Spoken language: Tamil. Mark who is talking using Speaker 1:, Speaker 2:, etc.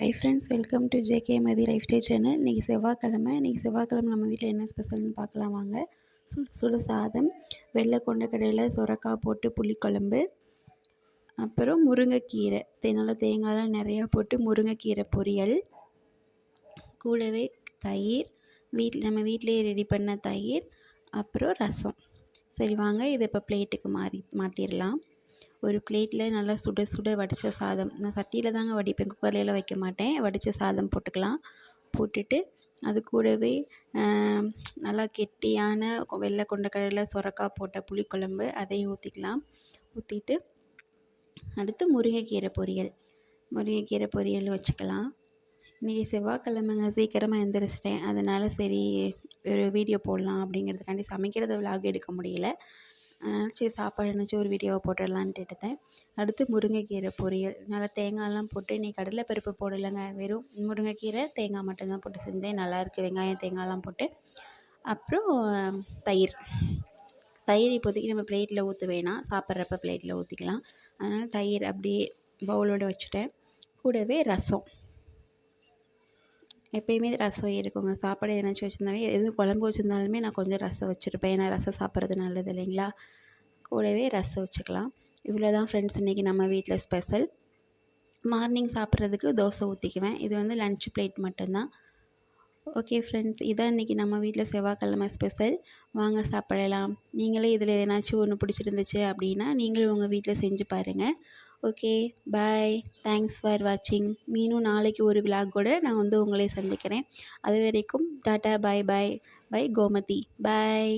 Speaker 1: Hi friends, welcome to JK Mathi life style channel. இன்றைக்கி செவ்வாய்க்கிழமை என்ன வீட்டில் என்ன ஸ்பெஷல்னு பார்க்கலாம் வாங்க. சுட சுட சாதம், வெள்ளை கொண்டக்கடலை, சொரக்காய் போட்டு புளிக்குழம்பு, அப்புறம் முருங்கைக்கீரை நல்லா தேங்காய்லாம் நிறையா போட்டு முருங்கைக்கீரை பொரியல், கூடவே தயிர், நம்ம வீட்டிலேயே ரெடி பண்ண தயிர், அப்புறம் ரசம். சரி வாங்க, இதை இப்போ பிளேட்டுக்கு மாற்றிடலாம். ஒரு பிளேட்டில் நல்லா சுட சுட வடித்த சாதம், நான் சட்டியில் தாங்க வடிப்பேன், குக்கர்லாம் வைக்க மாட்டேன். வடித்த சாதம் போட்டுக்கலாம். போட்டுட்டு அது கூடவே நல்லா கெட்டியான வெள்ளை கொண்டக்கடலை சொரக்காய் போட்ட புளிக்குழம்பு அதையும் ஊற்றிக்கலாம். ஊற்றிட்டு அடுத்து முருங்கைக்கீரை பொரியல் வச்சுக்கலாம். இன்றைக்கி செவ்வாய்க்கிழமைங்க, சீக்கிரமாக எழுந்திரிச்சிட்டேன். அதனால் சரி ஒரு வீடியோ போடலாம் அப்படிங்கிறதுக்காண்டி சமைக்கிறத விலாக் எடுக்க முடியல. சரி சாப்பாடு நினச்சி ஒரு வீடியோவை போட்டுடலான்ட்டு எடுத்தேன். அடுத்து முருங்கைக்கீரை பொரியல், நல்லா தேங்காயெலாம் போட்டு, இன்றைக்கி கடலைப்பருப்பு போடலைங்க, வெறும் முருங்கைக்கீரை தேங்காய் மட்டும்தான் போட்டு செஞ்சேன். நல்லாயிருக்கு, வெங்காயம் தேங்காயெலாம் போட்டு. அப்புறம் தயிர் இப்போதைக்கு நம்ம பிளேட்டில் ஊற்ற வேணாம், சாப்பிட்றப்ப பிளேட்டில் ஊற்றிக்கலாம். அதனால் தயிர் அப்படியே பவுலோடு வச்சுட்டேன். கூடவே ரசம், எப்போயுமே ரசம் இருக்குங்க. சாப்பாடு எதனாச்சும் வச்சுருந்தாவே, எதுவும் குழம்பு வச்சுருந்தாலுமே நான் கொஞ்சம் ரசம் வச்சுருப்பேன். ஏன்னா ரசம் சாப்பிட்றது நல்லது இல்லைங்களா. கூடவே ரசம் வச்சுக்கலாம். இவ்வளோ தான் ஃப்ரெண்ட்ஸ் இன்றைக்கி நம்ம வீட்டில் ஸ்பெஷல். மார்னிங் சாப்பிட்றதுக்கு தோசை ஊற்றிக்குவேன். இது வந்து லன்ச் பிளேட் மட்டும்தான். ஓகே ஃப்ரெண்ட்ஸ், இதான் இன்றைக்கி நம்ம வீட்டில் செவ்வாய்க்கிழமை ஸ்பெஷல். வாங்க சாப்பிடலாம். நீங்களே இதில் எதனாச்சும் ஒன்று பிடிச்சிருந்துச்சு அப்படின்னா நீங்களும் உங்கள் வீட்டில் செஞ்சு பாருங்கள். ஓகே, பாய், தேங்க்ஸ் ஃபார் வாட்சிங். மீண்டும் நாளைக்கு ஒரு விலாகோட நான் உங்களை சந்திக்கிறேன். அது வரைக்கும் டாட்டா, பாய் பாய். பை கோமதி, பாய்.